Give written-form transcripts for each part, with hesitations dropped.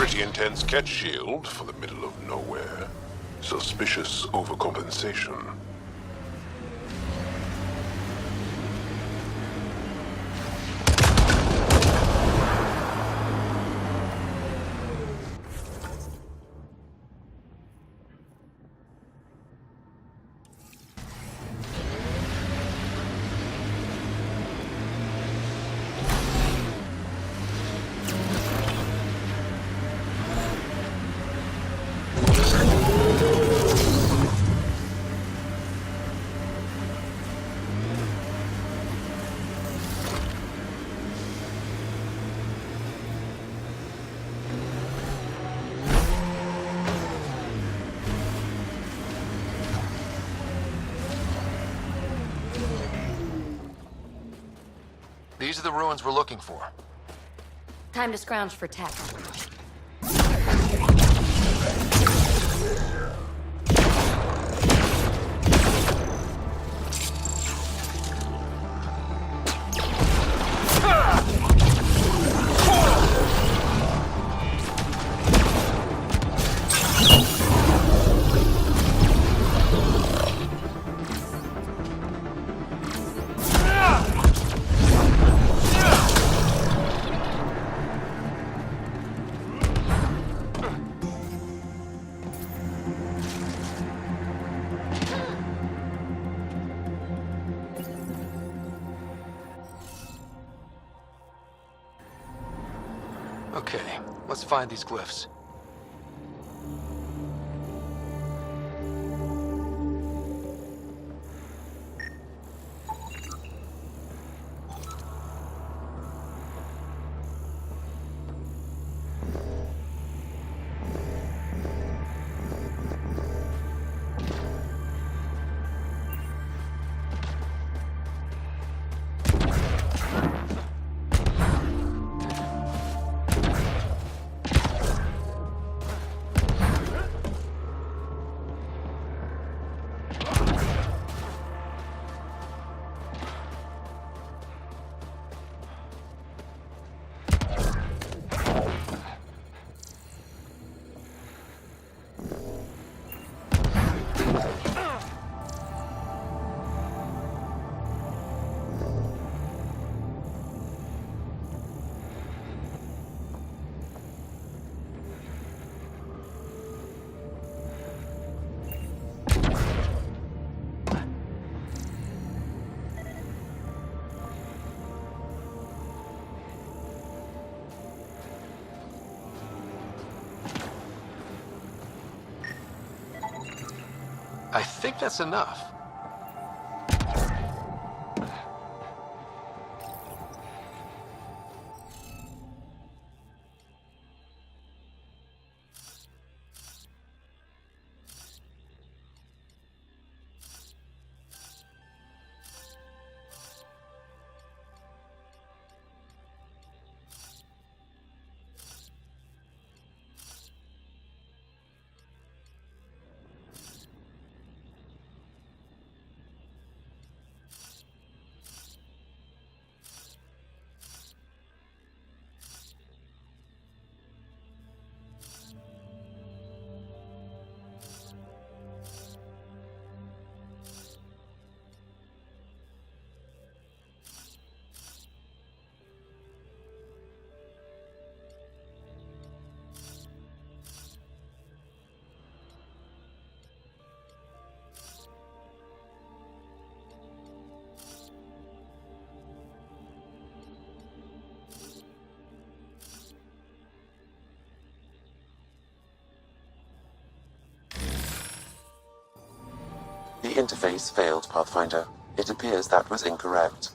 Pretty intense catch shield for the middle of nowhere. Suspicious overcompensation. These are the ruins we're looking for. Time to scrounge for tech. Okay, let's find these glyphs. I think that's enough. The interface failed, Pathfinder. It appears that was incorrect.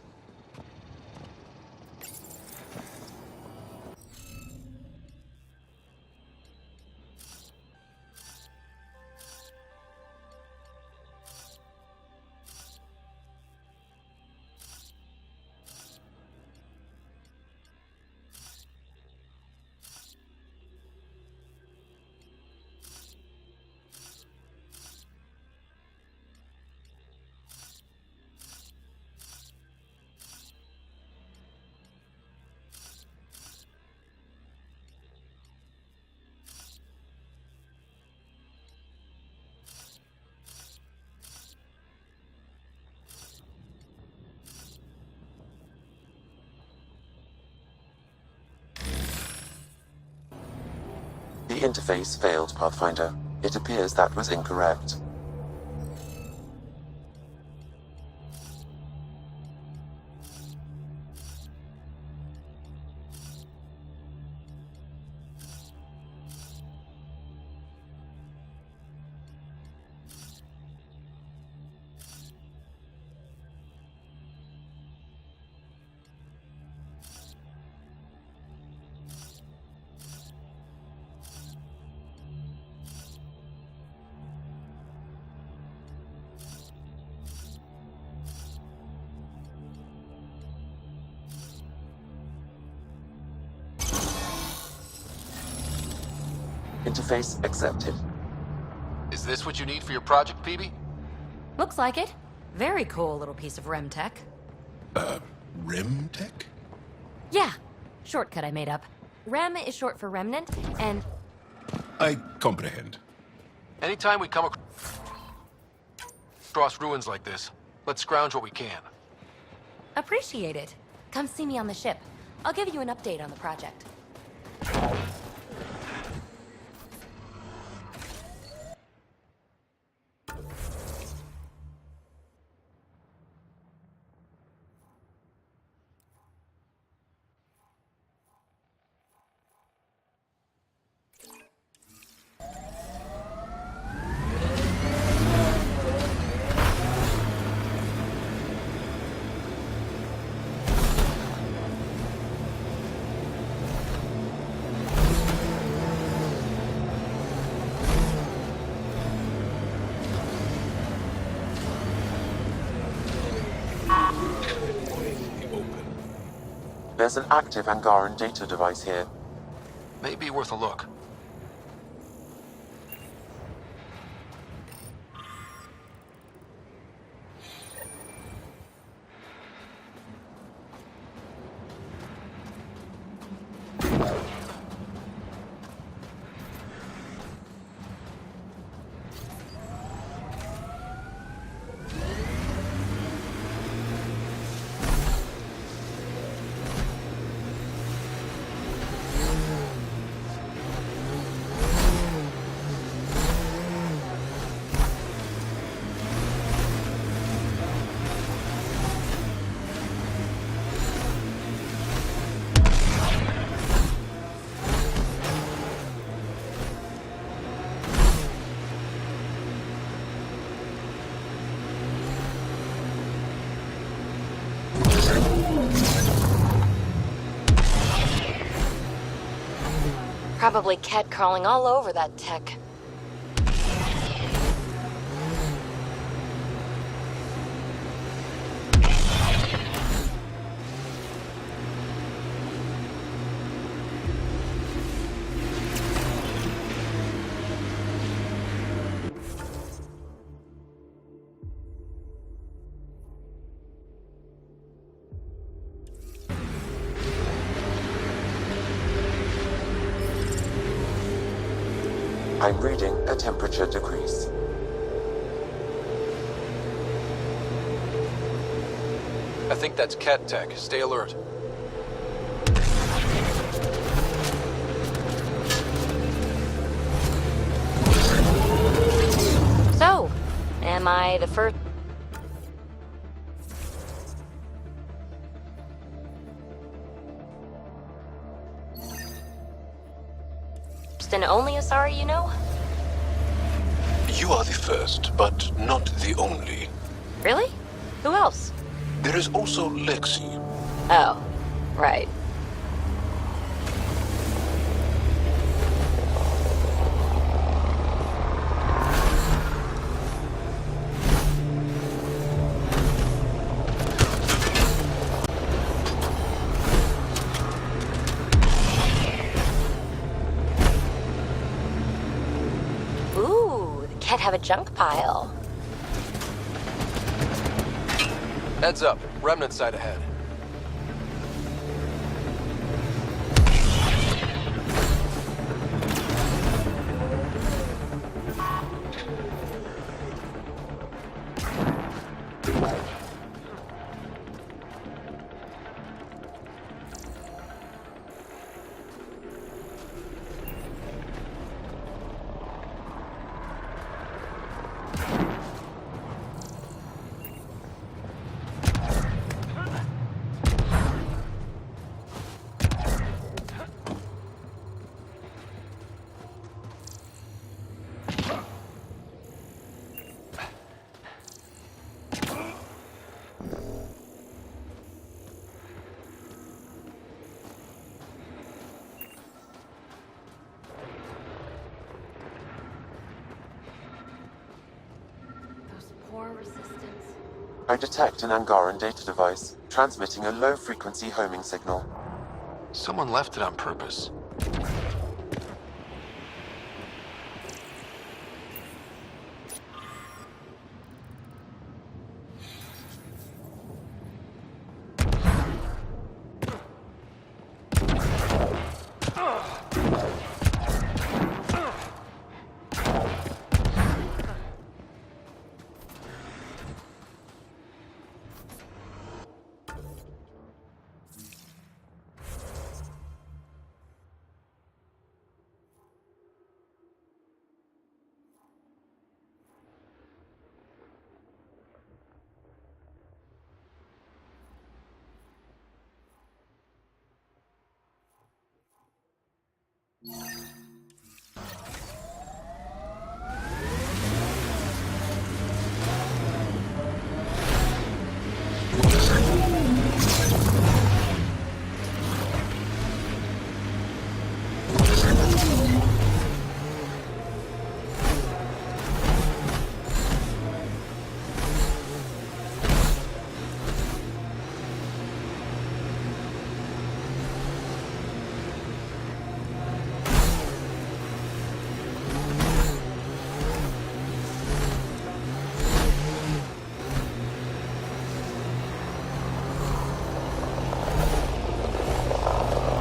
interface failed, Pathfinder. It appears that was incorrect. Interface accepted. Is this what you need for your project, PB? Looks like it. Very cool little piece of REM tech. Rim tech? Yeah, shortcut I made up. REM is short for remnant, and I comprehend. Anytime we come across ruins like this, let's scrounge what we can. appreciate it. Come see me on the ship. I'll give you an update on the project. There's an active Angaran data device here. May be worth a look. Probably cat crawling all over that tech. I'm reading a temperature decrease. I think that's cat tech. Stay alert. So, am I the first? And only Asari you know? You are the first, but not the only. Really? Who else? There is also Lexi. Oh, right. Can't have a junk pile. Heads up. Remnant site ahead. Resistance. I detect an Angaran data device, transmitting a low-frequency homing signal. Someone left it on purpose.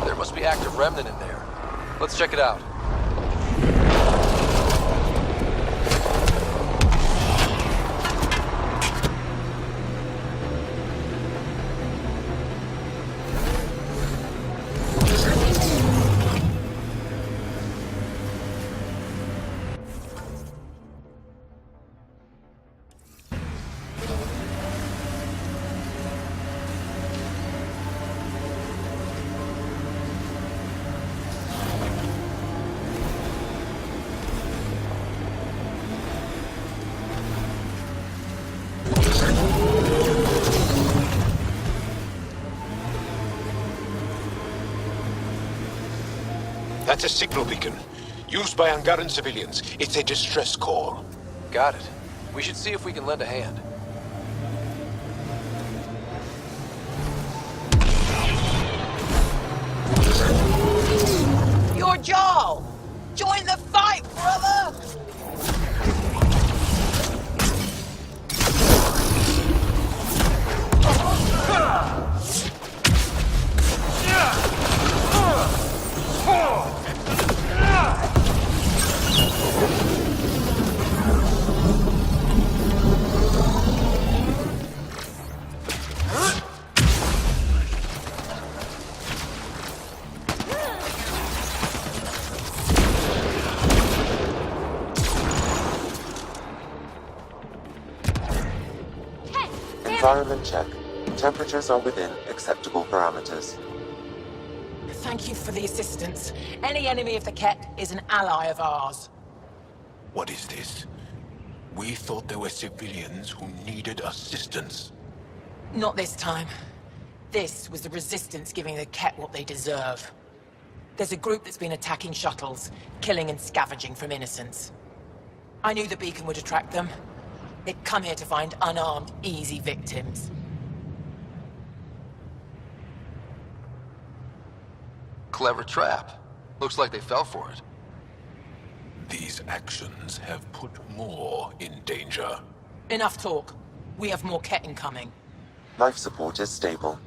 There must be active remnant in there. Let's check it out. That's a signal beacon. Used by Angaran civilians. It's a distress call. Got it. We should see if we can lend a hand. You're Jarl! Join the fight, brother! Environment check. Temperatures are within acceptable parameters. Thank you for the assistance. Any enemy of the Ket is an ally of ours. What is this? We thought there were civilians who needed assistance. Not this time. This was the Resistance giving the Ket what they deserve. There's a group that's been attacking shuttles, killing and scavenging from innocents. I knew the beacon would attract them. They'd come here to find unarmed, easy victims. Clever trap. Looks like they fell for it. These actions have put more in danger. Enough talk. We have more Ket incoming. Life support is stable.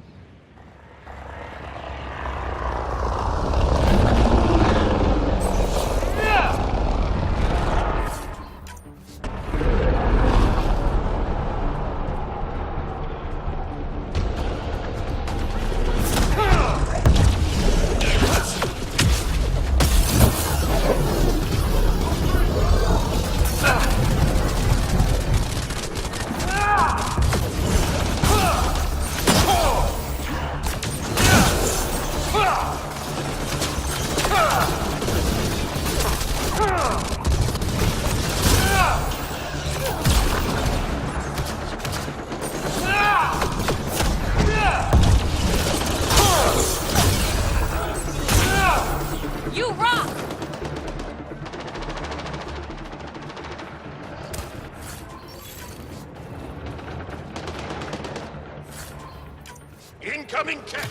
Incoming cat!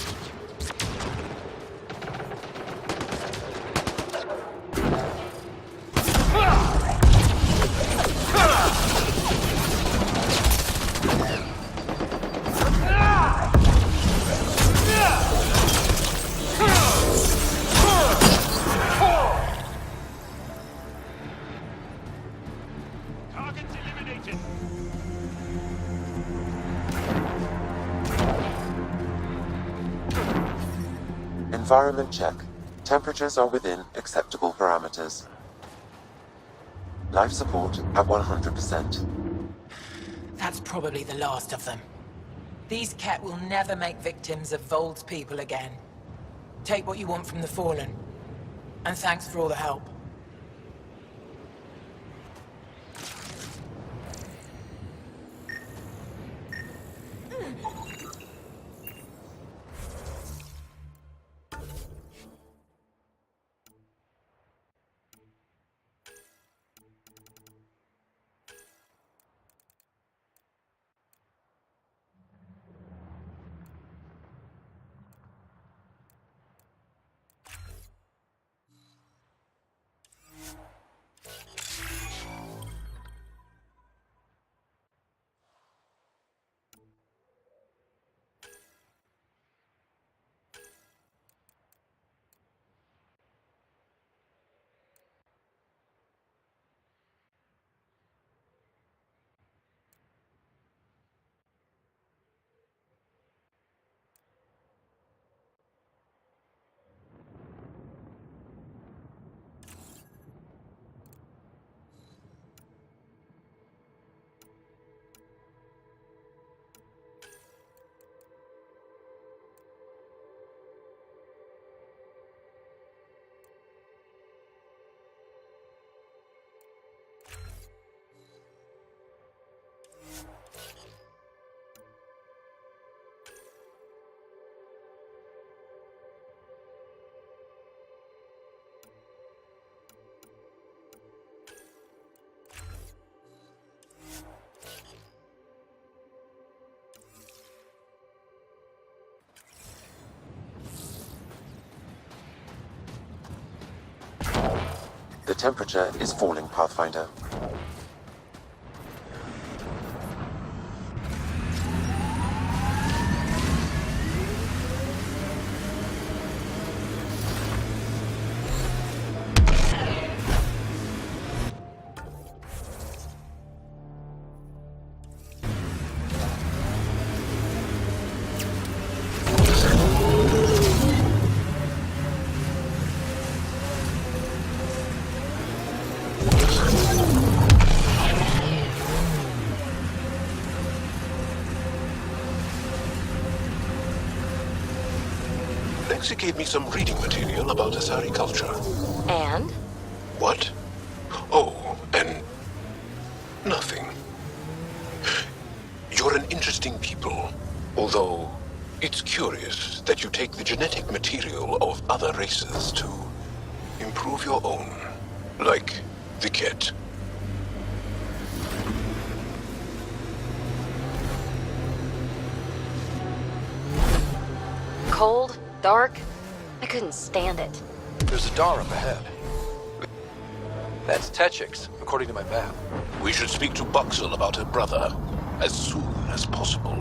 Targets eliminated! Environment check. Temperatures are within acceptable parameters. Life support at 100%. That's probably the last of them. These Ket will never make victims of Vold's people again. Take what you want from the Fallen. And thanks for all the help. The temperature is falling, Pathfinder. Lexi gave me some reading material about Asari culture. And? What? Oh, and nothing. You're an interesting people, although it's curious that you take the genetic material of other races to improve your own, like the Ket. Cold, dark. I couldn't stand it. There's a door up ahead. That's Techix, according to my map. We should speak to Buxel about her brother as soon as possible.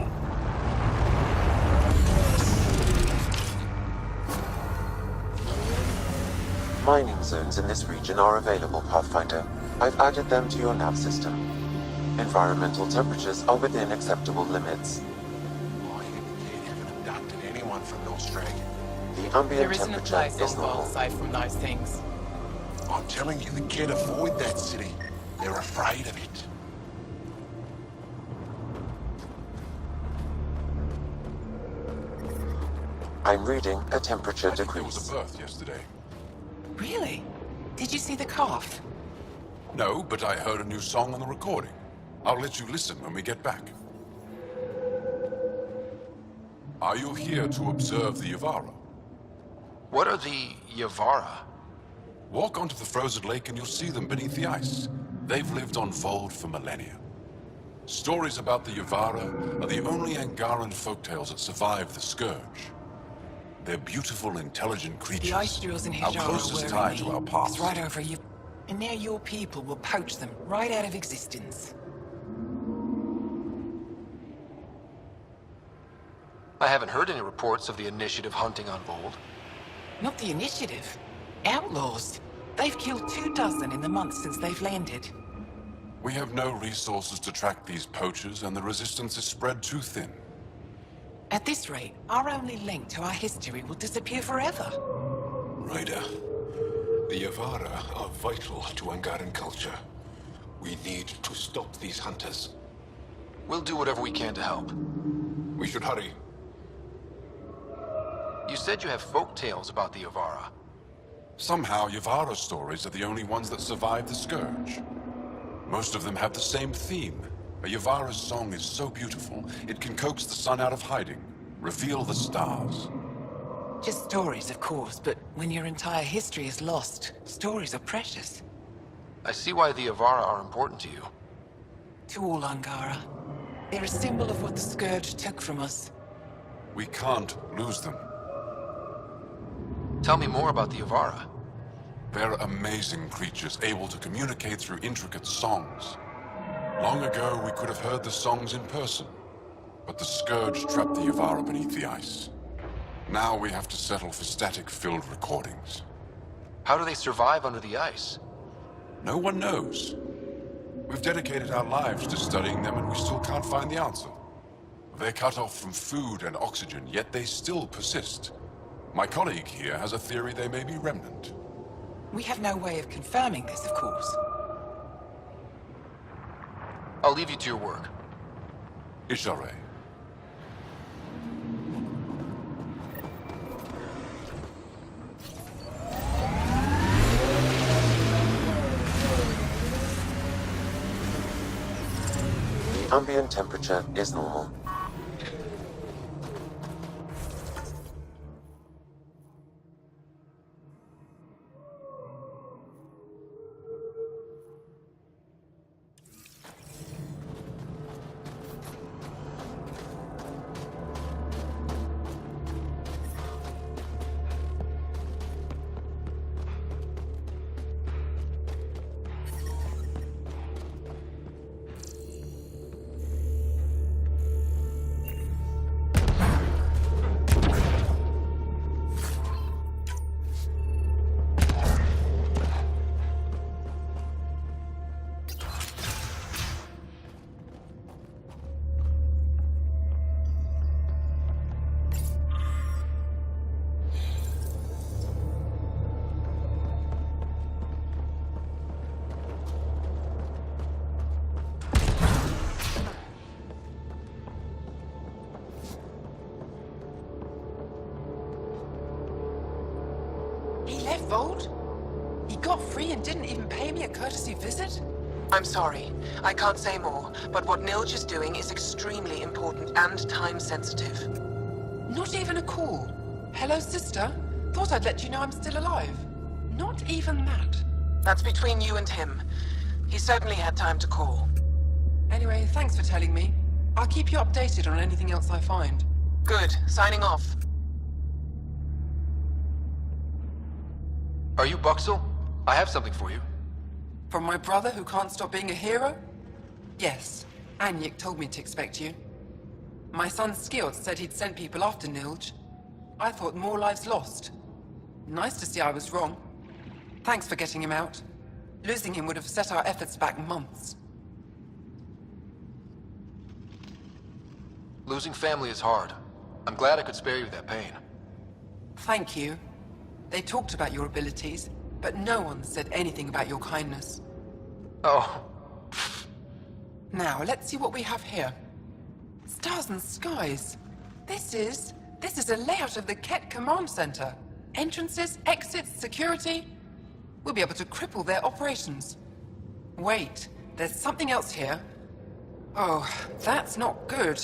Mining zones in this region are available, Pathfinder. I've added them to your nav system. Environmental temperatures are within acceptable limits. I haven't abducted anyone from Nostrand. The ambient There isn't a temperature place is on normal. Vold safe from those things. I'm telling you, the Ket avoid that city. They're afraid of it. I'm reading a temperature I think there was decrease. a birth yesterday. Really? Did you see the calf? No, but I heard a new song on the recording. I'll let you listen when we get back. Are you here to observe the Yavara? What are the Yavara? Walk onto the frozen lake and you'll see them beneath the ice. They've lived on Vold for millennia. Stories about the Yavara are the only Angaran folktales that survive the Scourge. They're beautiful, intelligent creatures. The ice drills in our Hijara closest were tie in to me. our past. It's right over you. And now your people will poach them right out of existence. I haven't heard any reports of the Initiative hunting on Vold. Not the Initiative. Outlaws. They've killed 24 in the months since they've landed. We have no resources to track these poachers, and the resistance is spread too thin. At this rate, our only link to our history will disappear forever. Ryder, the Yavara are vital to Angaran culture. We need to stop these hunters. We'll do whatever we can to help. We should hurry. You said you have folk tales about the Yavara. Somehow, Yavara stories are the only ones that survive the Scourge. Most of them have the same theme. A Yavara's song is so beautiful, it can coax the sun out of hiding, reveal the stars. Just stories, of course, but when your entire history is lost, stories are precious. I see why the Yavara are important to you. To all Angara. They're a symbol of what the Scourge took from us. We can't lose them. Tell me more about the Yavara. They're amazing creatures, able to communicate through intricate songs. Long ago, we could have heard the songs in person, but the Scourge trapped the Yavara beneath the ice. Now we have to settle for static-filled recordings. How do they survive under the ice? No one knows. We've dedicated our lives to studying them, and we still can't find the answer. They're cut off from food and oxygen, yet they still persist. My colleague here has a theory they may be remnant. We have no way of confirming this, of course. I'll leave you to your work. Ishare. Ambient temperature is normal. Vold? He got free and didn't even pay me a courtesy visit? I'm sorry. I can't say more, but what Nilge is doing is extremely important and time-sensitive. Not even a call. Hello, sister. Thought I'd let you know I'm still alive. Not even that. That's between you and him. He certainly had time to call. Anyway, thanks for telling me. I'll keep you updated on anything else I find. Good. Signing off. Are you Buxel? I have something for you. From my brother who can't stop being a hero? Yes. Anyik told me to expect you. My son Skjord said he'd sent people after Nilge. I thought more lives lost. Nice to see I was wrong. Thanks for getting him out. Losing him would have set our efforts back months. Losing family is hard. I'm glad I could spare you that pain. Thank you. They talked about your abilities, but no one said anything about your kindness. Oh. Now, let's see what we have here. Stars and skies. This is a layout of the Ket Command Center. Entrances, exits, security. We'll be able to cripple their operations. Wait, there's something else here. Oh, that's not good.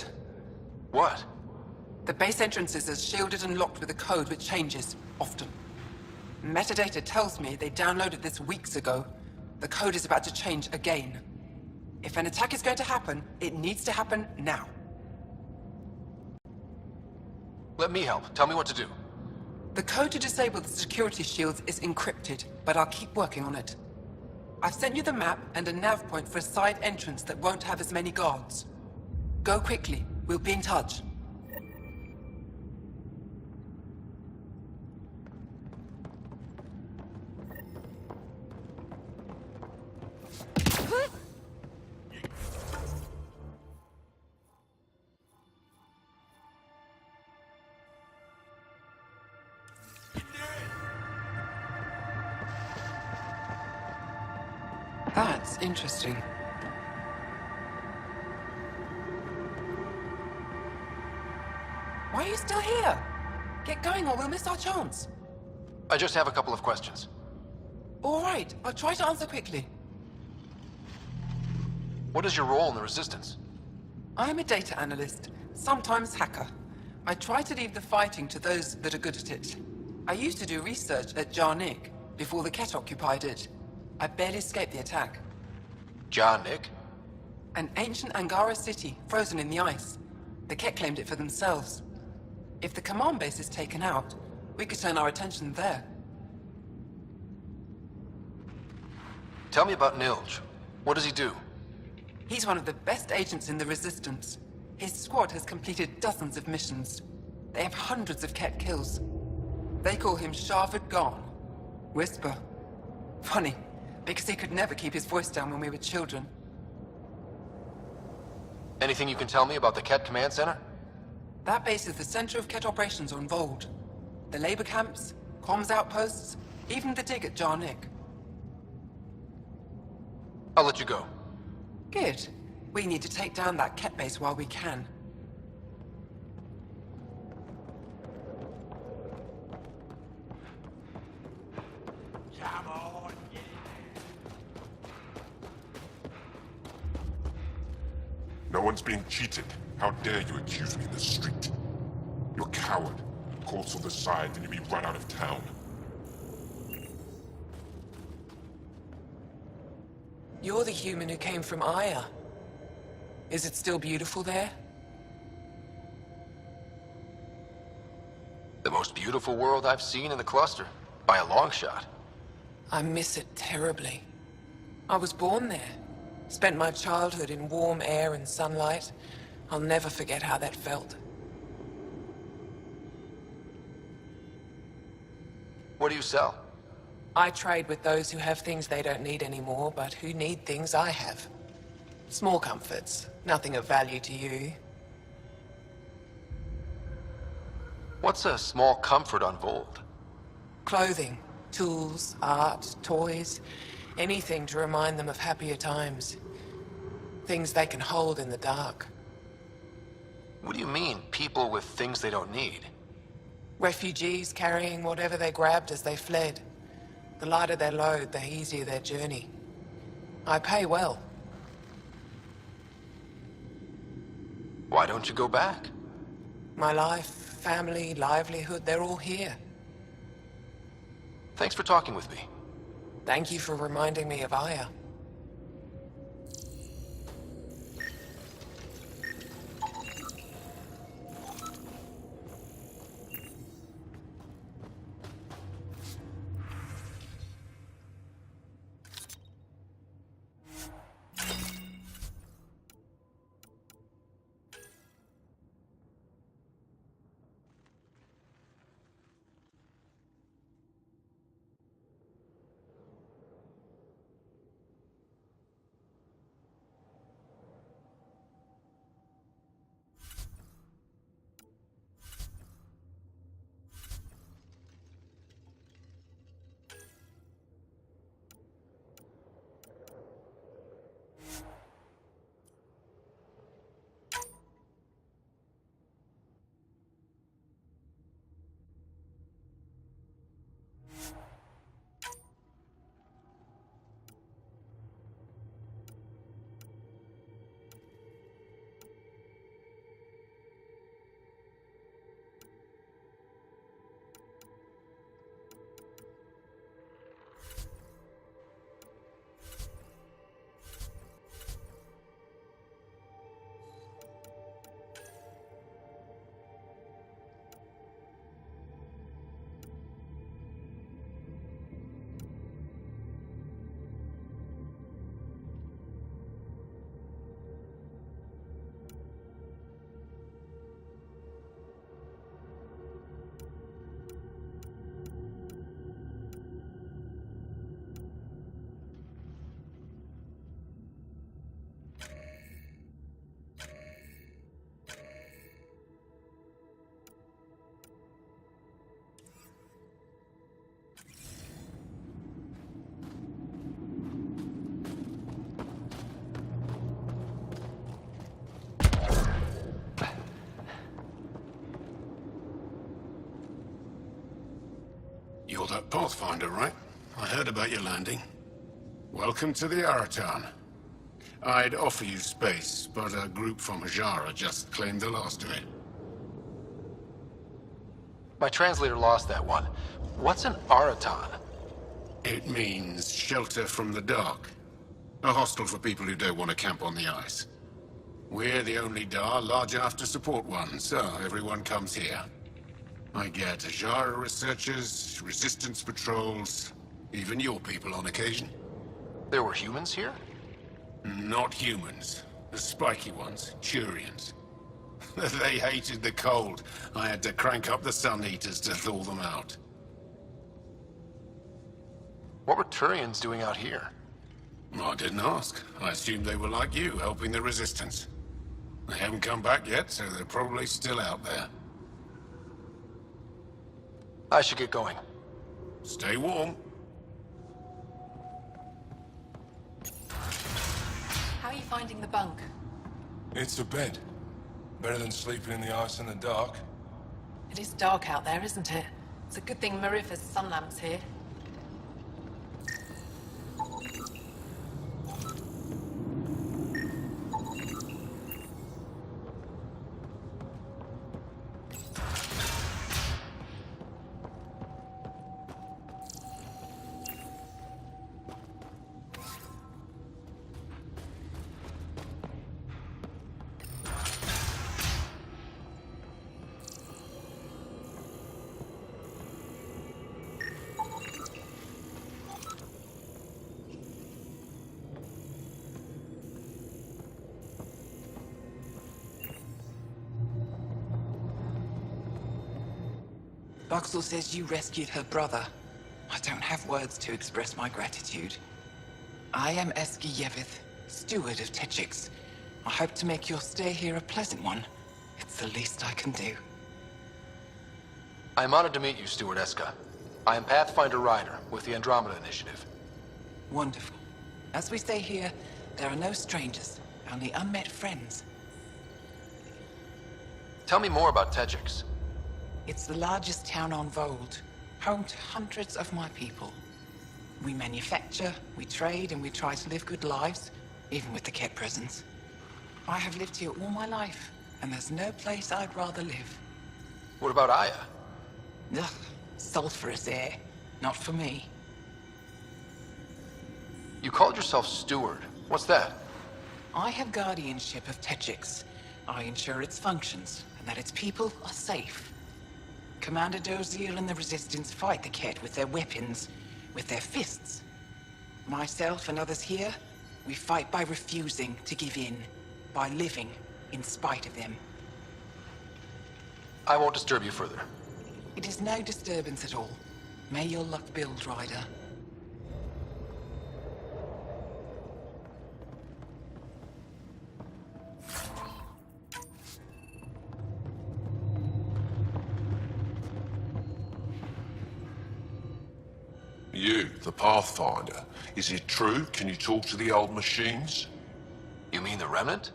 What? The base entrances are shielded and locked with a code which changes, often. Metadata tells me they downloaded this weeks ago. The code is about to change again. If an attack is going to happen, it needs to happen now. Let me help. Tell me what to do. The code to disable the security shields is encrypted, but I'll keep working on it. I've sent you the map and a nav point for a side entrance that won't have as many guards. Go quickly. We'll be in touch. That's interesting. Why are you still here? Get going or we'll miss our chance. I just have a couple of questions. All right, I'll try to answer quickly. What is your role in the Resistance? I'm a data analyst, sometimes hacker. I try to leave the fighting to those that are good at it. I used to do research at Jarnik before the Ket occupied it. I barely escaped the attack. Nick? An ancient Angara city, frozen in the ice. The Ket claimed it for themselves. If the command base is taken out, we could turn our attention there. Tell me about Nilj. What does he do? He's one of the best agents in the Resistance. His squad has completed dozens of missions. They have hundreds of Ket kills. They call him Sharvard Gone. Whisper. Funny, because he could never keep his voice down when we were children. Anything you can tell me about the Ket Command Center? That base is the center of Ket operations on Vold. The labor camps, comms outposts, even the dig at Jarnik. I'll let you go. Good. We need to take down that Ket base while we can. No one's being cheated. How dare you accuse me in the street? You're a coward. Calls on the side, then you'll be run out of town. You're the human who came from Aya. Is it still beautiful there? The most beautiful world I've seen in the cluster. By a long shot. I miss it terribly. I was born there. Spent my childhood in warm air and sunlight. I'll never forget how that felt. What do you sell? I trade with those who have things they don't need anymore, but who need things I have. Small comforts, nothing of value to you. What's a small comfort on Vold? Clothing, tools, art, toys, anything to remind them of happier times. Things they can hold in the dark. What do you mean, people with things they don't need? Refugees carrying whatever they grabbed as they fled. The lighter their load, the easier their journey. I pay well. Why don't you go back? My life, family, livelihood, they're all here. Thanks for talking with me. Thank you for reminding me of Aya. You're that Pathfinder, right? I heard about your landing. Welcome to the Araton. I'd offer you space, but a group from Hajara just claimed the last of it. My translator lost that one. What's an Araton? It means shelter from the dark. A hostel for people who don't want to camp on the ice. We're the only Dar large enough to support one, so everyone comes here. I get Hajara researchers, resistance patrols, even your people on occasion. There were humans here? Not humans. The spiky ones, Turians. They hated the cold. I had to crank up the sun heaters to thaw them out. What were Turians doing out here? I didn't ask. I assumed they were like you, helping the resistance. They haven't come back yet, so they're probably still out there. I should get going. Stay warm. How are you finding the bunk? It's a bed. Better than sleeping in the ice in the dark. It is dark out there, isn't it? It's a good thing Marifa's sun lamp's here. Buxel says you rescued her brother. I don't have words to express my gratitude. I am Eski Yevith, steward of Techix. I hope to make your stay here a pleasant one. It's the least I can do. I am honored to meet you, Steward Eska. I am Pathfinder Ryder with the Andromeda Initiative. Wonderful. As we say here, there are no strangers, only unmet friends. Tell me more about Tegix. It's the largest town on Vold, home to hundreds of my people. We manufacture, we trade, and we try to live good lives, even with the Ket presence. I have lived here all my life, and there's no place I'd rather live. What about Aya? Ugh, sulfurous air. Not for me. You called yourself Steward. What's that? I have guardianship of Techix. I ensure its functions, and that its people are safe. Commander Doziel and the Resistance fight the Ket with their weapons, with their fists. Myself and others here, we fight by refusing to give in, by living in spite of them. I won't disturb you further. It is no disturbance at all. May your luck build, Ryder. You, the Pathfinder. Is it true? Can you talk to the old machines? You mean the Remnant?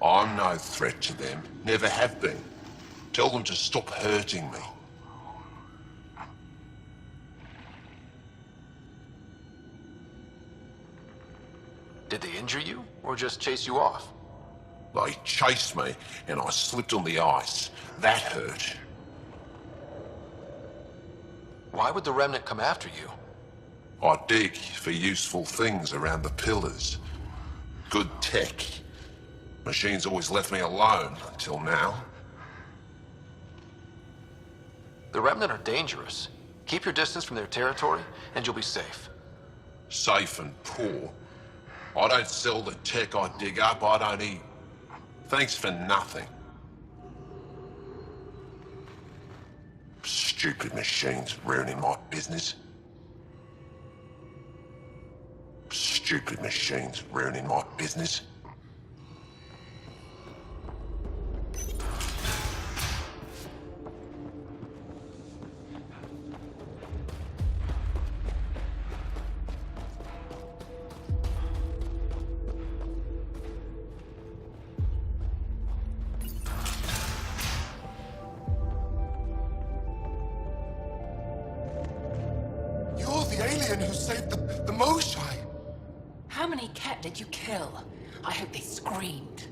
I'm no threat to them. Never have been. Tell them to stop hurting me. Did they injure you, or just chase you off? They chased me, and I slipped on the ice. That hurt. Why would the Remnant come after you? I dig for useful things around the pillars. Good tech. Machines always left me alone, until now. The Remnant are dangerous. Keep your distance from their territory, and you'll be safe. Safe and poor. I don't sell the tech I dig up, I don't eat. Thanks for nothing. Stupid machines ruining my business. Stupid machines ruining my business. alien who saved the Moshai. How many Ket did you kill? I hope they screamed.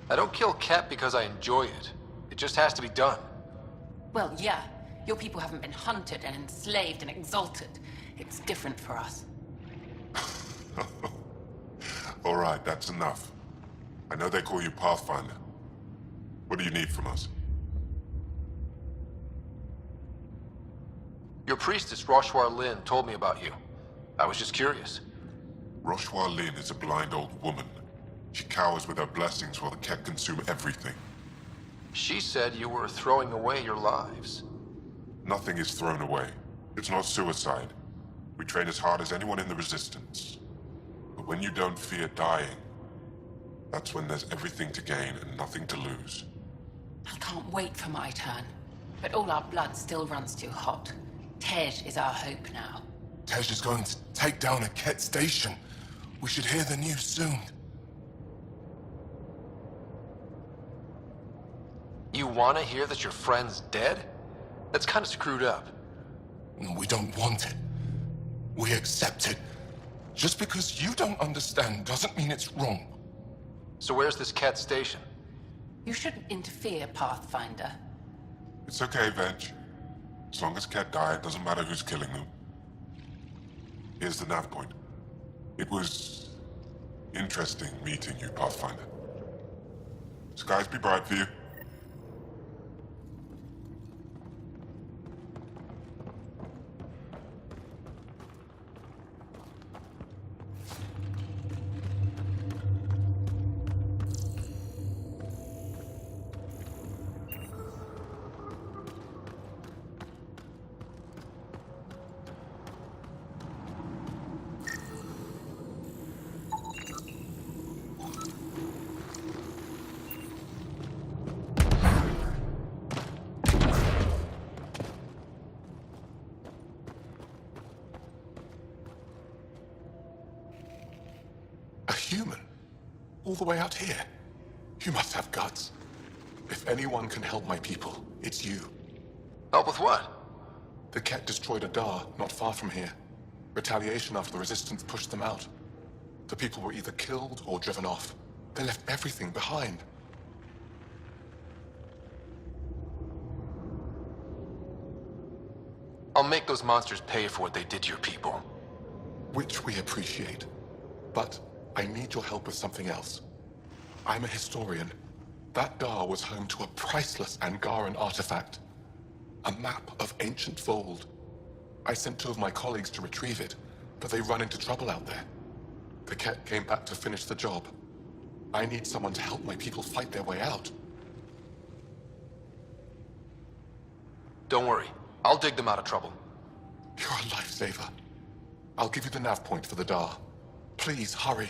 I don't kill Ket because I enjoy it. It just has to be done. Well, yeah. Your people haven't been hunted and enslaved and exalted. It's different for us. All right, that's enough. I know they call you Pathfinder. What do you need from us? Your priestess, Roshwar Lin, told me about you. I was just curious. Roshwar Lin is a blind old woman. She cowers with her blessings while the Ket consume everything. She said you were throwing away your lives. Nothing is thrown away. It's not suicide. We train as hard as anyone in the Resistance. But when you don't fear dying, that's when there's everything to gain and nothing to lose. I can't wait for my turn. But all our blood still runs too hot. Tej is our hope now. Tej is going to take down a Ket station. We should hear the news soon. You want to hear that your friend's dead? That's kind of screwed up. We don't want it. We accept it. Just because you don't understand doesn't mean it's wrong. So where's this Ket station? You shouldn't interfere, Pathfinder. It's okay, Venge. As long as Ket die, it doesn't matter who's killing them. Here's the nav point. It was interesting meeting you, Pathfinder. Skies be bright for you. A human? All the way out here? You must have guts. If anyone can help my people, it's you. Help with what? The Ket destroyed a Dar not far from here. Retaliation after the Resistance pushed them out. The people were either killed or driven off. They left everything behind. I'll make those monsters pay for what they did to your people. Which we appreciate. But I need your help with something else. I'm a historian. That Dar was home to a priceless Angaran artifact. A map of ancient Vold. I sent 2 of my colleagues to retrieve it, but they run into trouble out there. The Ket came back to finish the job. I need someone to help my people fight their way out. Don't worry. I'll dig them out of trouble. You're a lifesaver. I'll give you the nav point for the Dar. Please, hurry.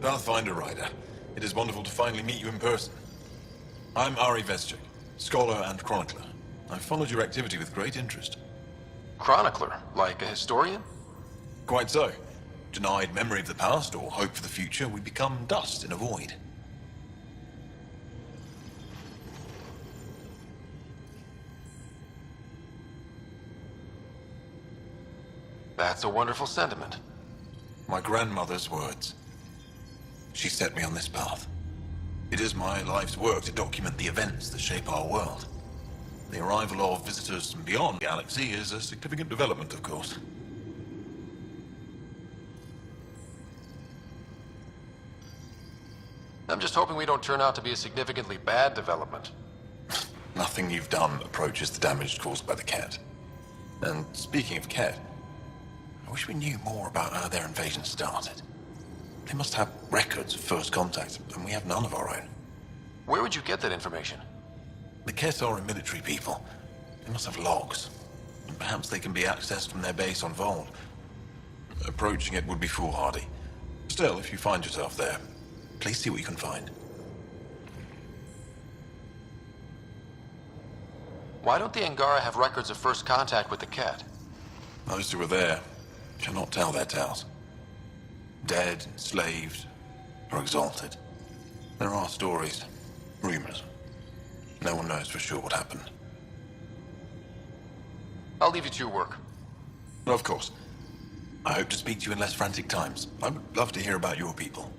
Pathfinder Rider, it is wonderful to finally meet you in person. I'm Ari Vezchik, scholar and chronicler. I've followed your activity with great interest. Chronicler? Like a historian? Quite so. Denied memory of the past or hope for the future, we become dust in a void. That's a wonderful sentiment. My grandmother's words. She set me on this path. It is my life's work to document the events that shape our world. The arrival of visitors from beyond the galaxy is a significant development, of course. I'm just hoping we don't turn out to be a significantly bad development. Nothing you've done approaches the damage caused by the Ket. And speaking of Ket, I wish we knew more about how their invasion started. They must have records of first contact, and we have none of our own. Where would you get that information? The Ket are a military people. They must have logs. And perhaps they can be accessed from their base on Vold. Approaching it would be foolhardy. Still, if you find yourself there, please see what you can find. Why don't the Angara have records of first contact with the Ket? Those who were there cannot tell their tales. Dead, enslaved, or exalted. There are stories, rumors. No one knows for sure what happened. I'll leave you to your work. Of course. I hope to speak to you in less frantic times. I would love to hear about your people.